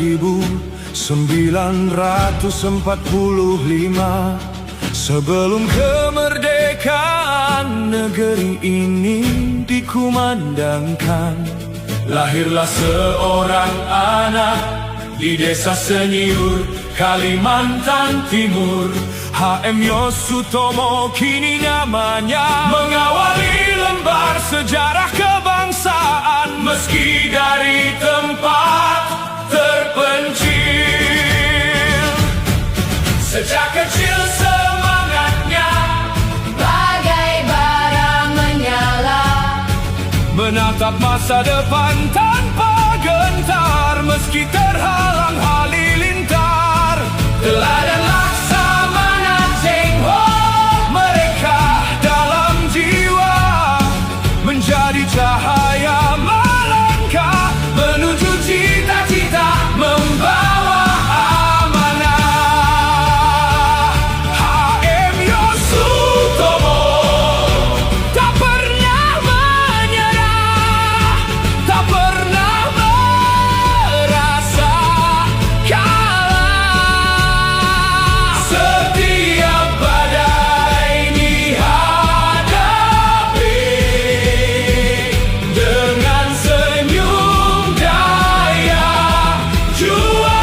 1945. Sebelum kemerdekaan negeri ini dikumandangkan, lahirlah seorang anak di desa Senyiur, Kalimantan Timur. HM Yosutomo kini namanya, mengawali lembar sejarah kebangsaan meski dari tempat terpencil. Sejak kecil semangatnya bagai bara menyala, menatap masa depan tanpa gentar meski terhalang halilintar. Teladan Laksamana Cheng Ho, mereka dalam jiwa menjadi cahaya melangkah menuju cita-cita, membawa amanah. HM Yosutomo tak pernah menyerah, tak pernah merasa kalah. Setiap badai dihadapi dengan senyum daya juang.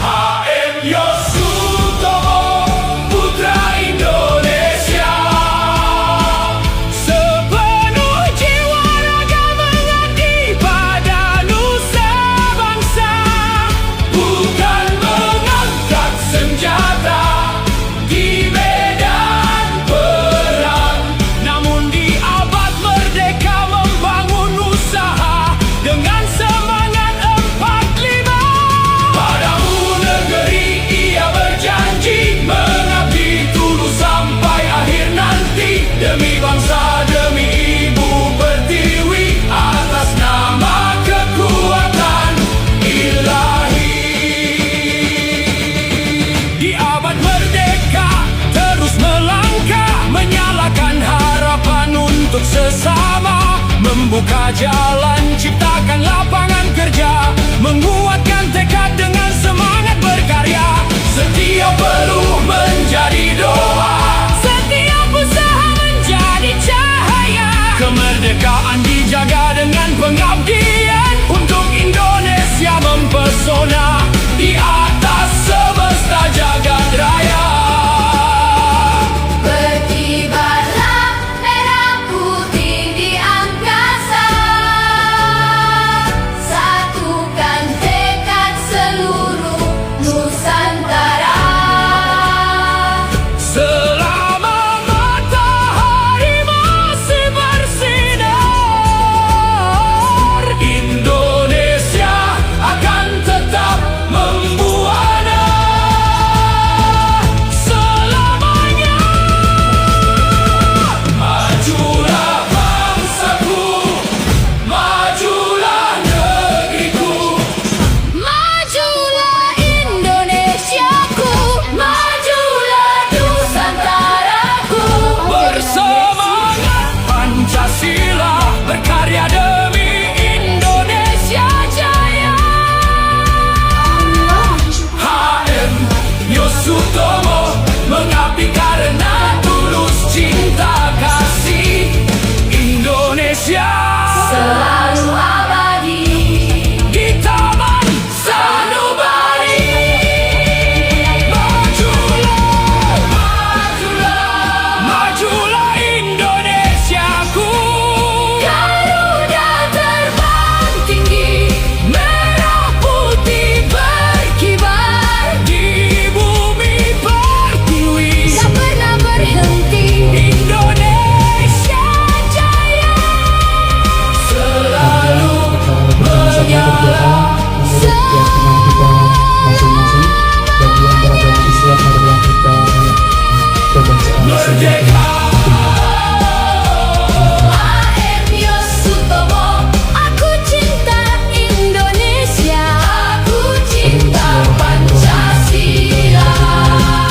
HM Yosutomo, putra Indonesia, sepenuh jiwa raga mengabdi pada nusa bangsa. Bukan mengangkat senjata di medan perang, namun di abad merdeka membangun usaha dengan semangat 45. Padamu negeri ia berjanji mengabdi tulus sampai akhir nanti, demi bangsa, demi ibu pertiwi, atas nama kekuatan ilahi. Di abad merdeka terus melangkah, menyalakan harapan untuk sesama, membuka jalan, ciptakan lapangan kerja, menguatkan tekad dengan semangat berkarya. Setiap peluh menjadi doa, setiap usaha menjadi cahaya. Kemerdekaan dijaga dengan pengabdian untuk Indonesia mempesona di atas semesta jagat raya. berkibarlah merah putih di angkasa, satukan tekad seluruh Nusantara. Selama matahari masih bersinar, Indonesia akan tetap membuana selamanya. Majulah bangsaku, majulah negeriku, Majulah Indonesiaku, majulah Nusantaraku. bersemangat Pancasila, berkarya demi Indonesia jaya. HM Yosutomo mengabdi karena tulus cinta kasih. Indonesia Selalu abadi di taman sanubari. Majulah, majulah, majulah Indonesiaku. Garuda terbang tinggi, merah putih berkibar, Di bumi pertiwi tak pernah berhenti. Indonesia jaya, selalu menyala. Masing-masing bagi yang beragama Islam adalah kita kebangsaan Merdeka. HM Yosutomo, aku cinta Indonesia, aku cinta Pancasila.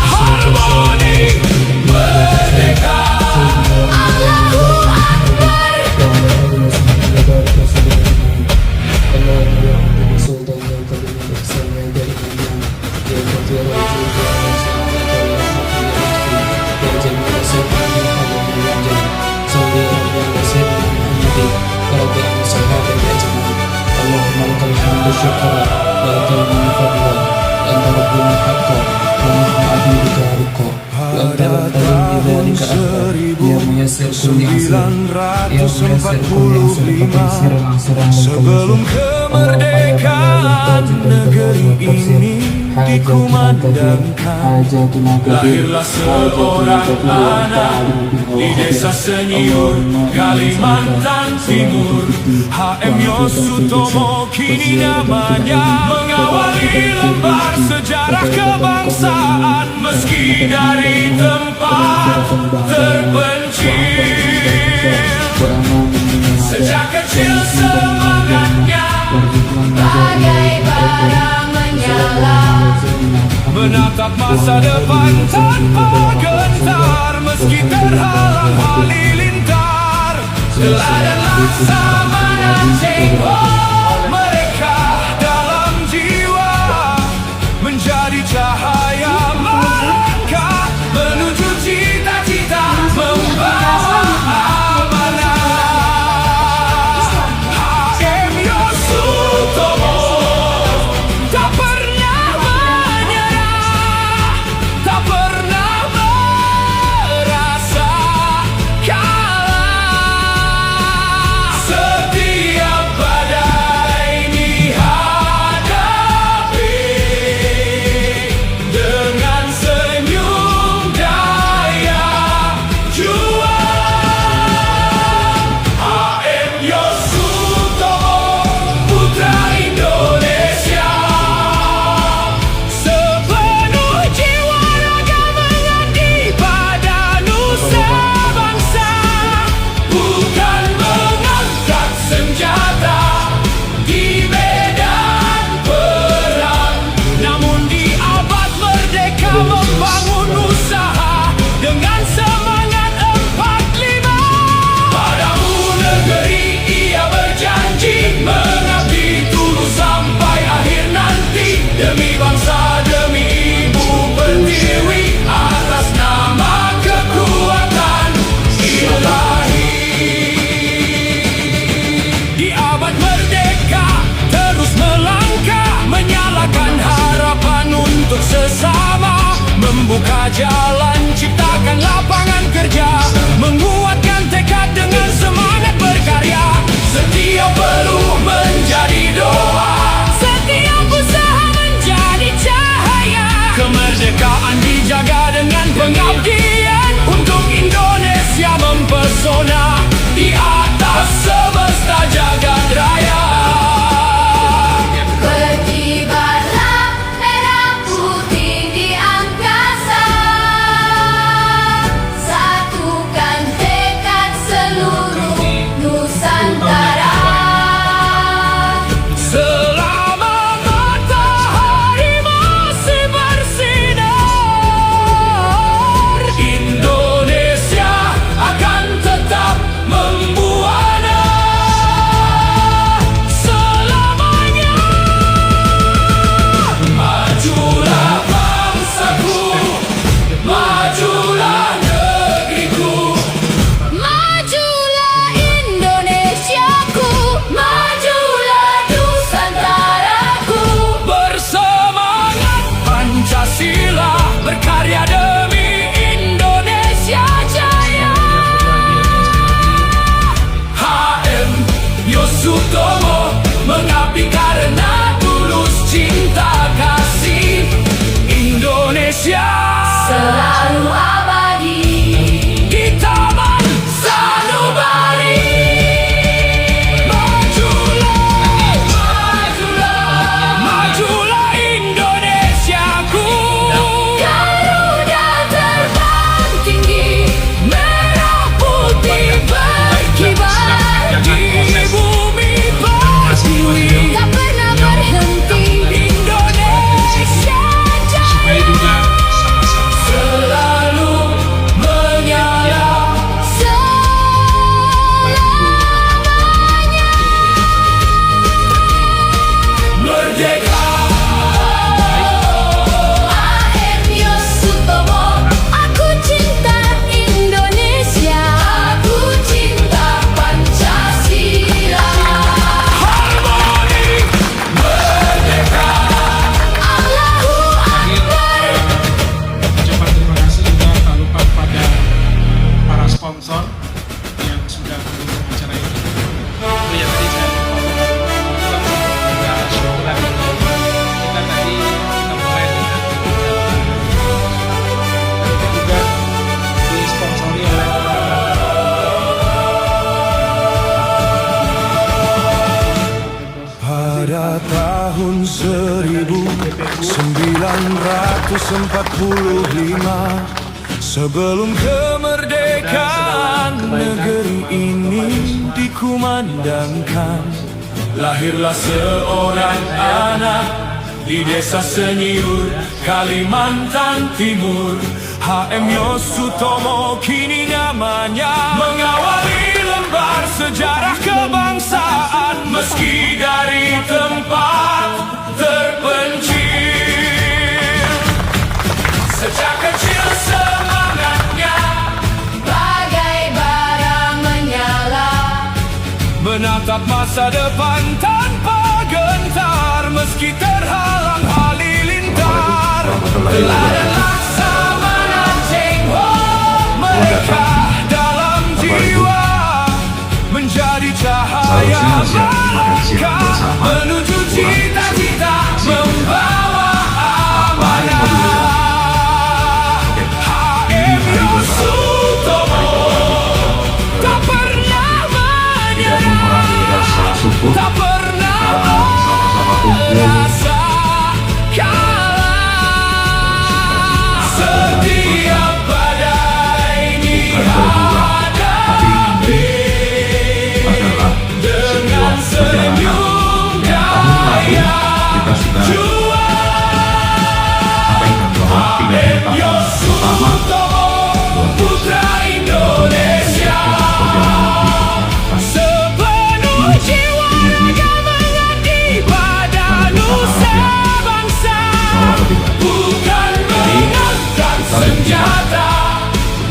Harmoni merdeka. Allahu Akbar. Indonesia. bersyukur wa ataina fadla wa anta rabbuna haqqan wa nahnu abduka haqqan wa anta rabbuna bidzalika ahqqan ya muyassir kulli asir ya muyassir kulli asir fatisir al-asran Sebelum kemerdekaan negeri ini dikumandangkan, lahirlah seorang anak di desa Senyum, Kalimantan Timur. HM Yosutomo kini namanya, Mengawali lembar sejarah kebangsaan meski dari tempat terpencil. Sejak kecil semangatnya Bagai bara menyala menatap masa depan tanpa gentar meski terhalang halilintar. Teladan Laksamana Cengho, mereka dalam jiwa menjadi cahaya melangkah menuju cita-cita membawa amanah. HM Yosutomo tak pernah menyerah, tak pernah merasa kalah. Setiap badai Sebelum kemerdekaan negeri ini dikumandangkan, lahirlah seorang anak di desa Senyiur, Kalimantan Timur. HM Yosutomo kini namanya, mengawali lembar sejarah kebangsaan meski dari tempat terpencil. Sejak kecil semangatnya bagai bara menyala, menatap masa depan tanpa gentar meski terhalang halilintar. teladan Laksamana Cheng Ho, Mereka dalam jiwa menjadi cahaya melangkah menuju cita-cita membawa amanah. HM Yosutomo tak pernah menyerah, tak pernah merasa kalah. Setiap badai dihadapi dengan senyum daya juang. HM Yosutomo putra Indonesia, sepenuh jiwa raga mengabdi pada nusa bangsa, bukan mengangkat senjata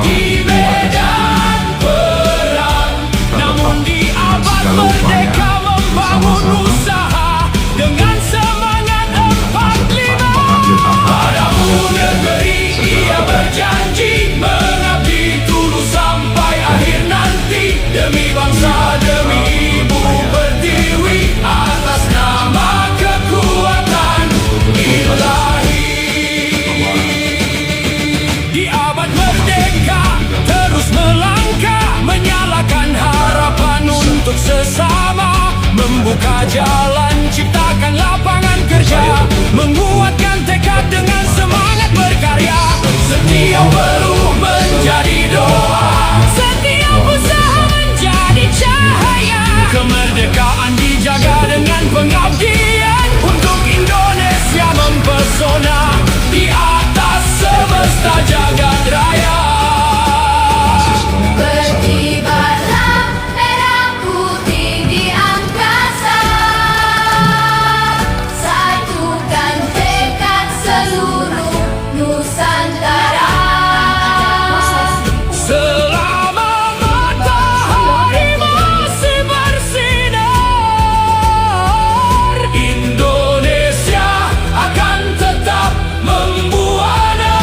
di medan perang, namun di abad merdeka membangun usaha dengan semangat 45. Padamu negeri ia berjanji mengabdi tulus sampai akhir nanti, demi bangsa demi ibu berdiri atas nama kekuatan ilahi. Di abad merdeka terus melangkah, menyalakan harapan untuk sesama, membuka jalan, ciptakan lapangan kerja, menguatkan tekad dengan semangat berkarya. Setiap peluh menjadi doa, setiap usaha menjadi cahaya. Kemerdekaan dijaga dengan pengabdian untuk Indonesia mempesona di atas semesta jagat raya. berkibarlah merah putih di angkasa, satukan tekad seluruh Nusantara. Selama matahari masih bersinar, Indonesia akan tetap membuana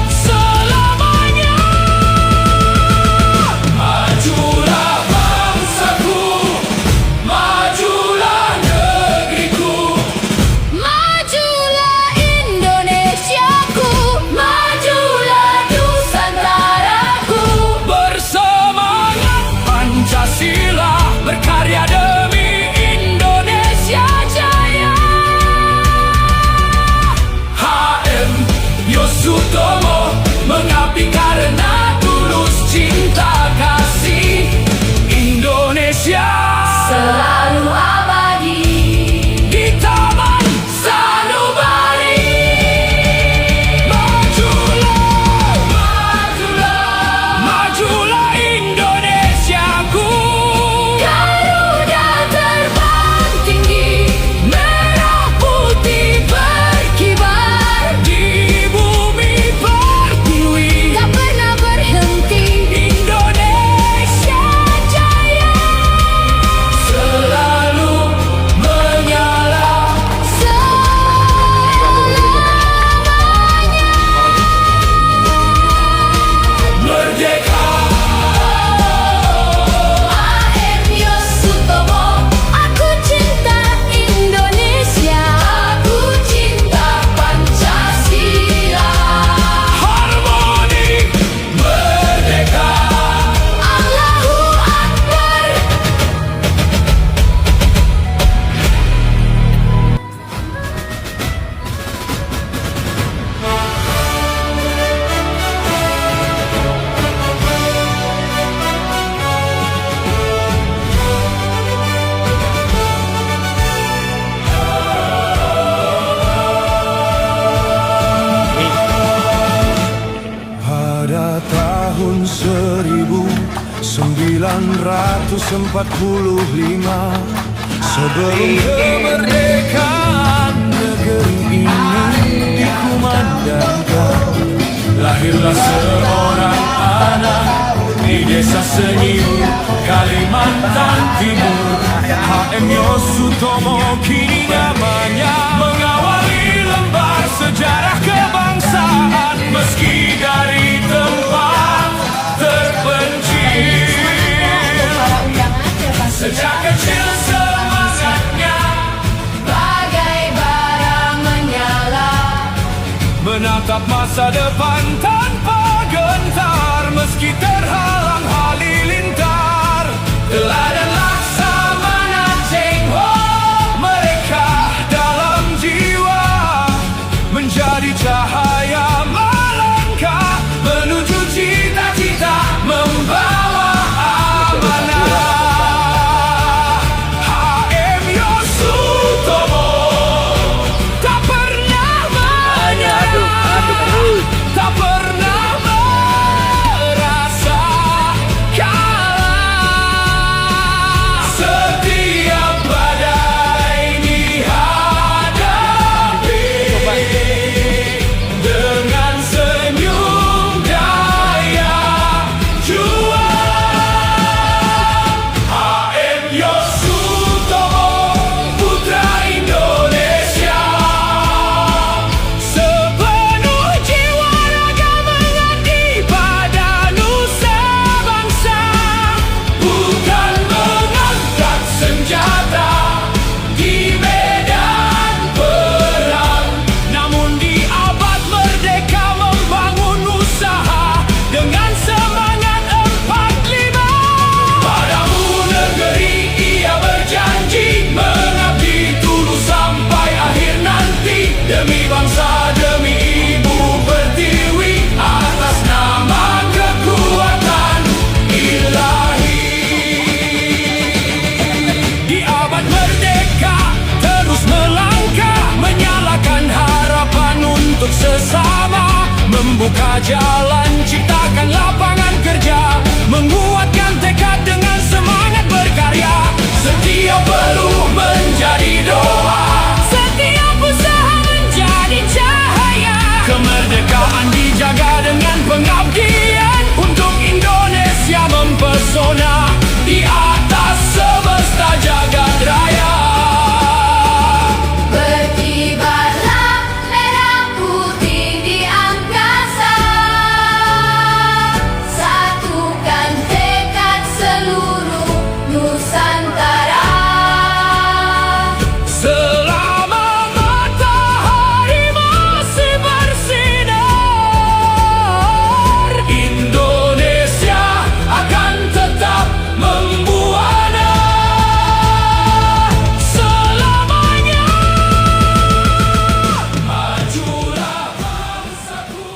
selamanya. Majulah bangsaku, majulah negeriku, Majulah Indonesiaku, majulah Nusantaraku. bersemangat Pancasila, berkarya demi Indonesia jaya. HM Yosutomo mengabdi karena tulus cinta kasih Indonesia Selalu abadi di Taman Sanubari. Majulah, majulah, majulah Indonesiaku. Garuda terbang tinggi, merah putih berkibar, Di bumi pertiwi tak pernah berhenti. Indonesia Pada tahun 1945, sebelum kemerdekaan negeri ini dikumandangkan, lahirlah seorang anak di desa Senyiur, Kalimantan Timur. HM Yosutomo kini namanya, mengawali lembar sejarah kebangsaan meski dari tempat terpencil. Sejak kecil semangatnya bagai bara menyala, menatap masa depan tanpa gentar meski terhalang halilintar. Teladan Laksamana Cheng Ho, mereka dalam jiwa menjadi cahaya melangkah menuju cita-cita, membawa amanah. HM Yosutomo tak pernah menyerah, tak pernah merasa kalah. Setiap badai dihadapi dengan senyum daya juang. HM Yosutomo, putra Indonesia, sepenuh jiwa raga mengabdi pada nusa bangsa. Bukan mengangkat senjata di medan perang, namun di abad merdeka membangun usaha dengan semangat 45. Padamu negeri ia berjanji mengabdi tulus sampai akhir nanti, demi bangsa, demi ibu pertiwi, atas nama kekuatan ilahi. Di abad merdeka terus melangkah, menyalakan harapan untuk sesama, membuka jalan, ciptakan lapangan kerja, menguatkan tekad dengan semangat berkarya. Setiap peluh menjadi doa, setiap usaha menjadi cahaya. Kemerdekaan dijaga dengan pengabdian untuk Indonesia mempesona di atas semesta jagat raya. berkibarlah merah putih di angkasa, satukan tekad seluruh Nusantara. Selama matahari masih bersinar, Indonesia akan tetap membuana selamanya. Majulah bangsaku.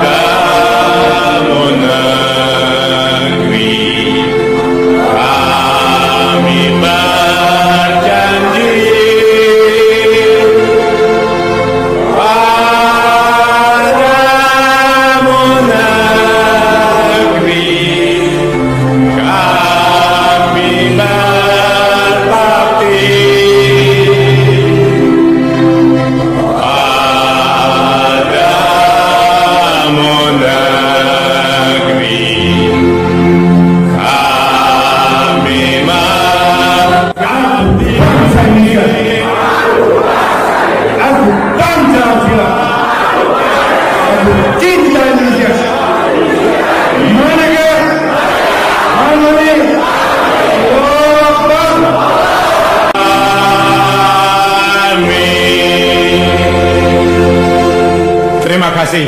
Padamu negeri kami berjanji, padamu negeri kami berbakti. Padamu negeri kami mengabdi. Aku bangsa Sila. Aku cinta Indonesia. Merdeka, harmoni, Akbar. Amin. Terima kasih.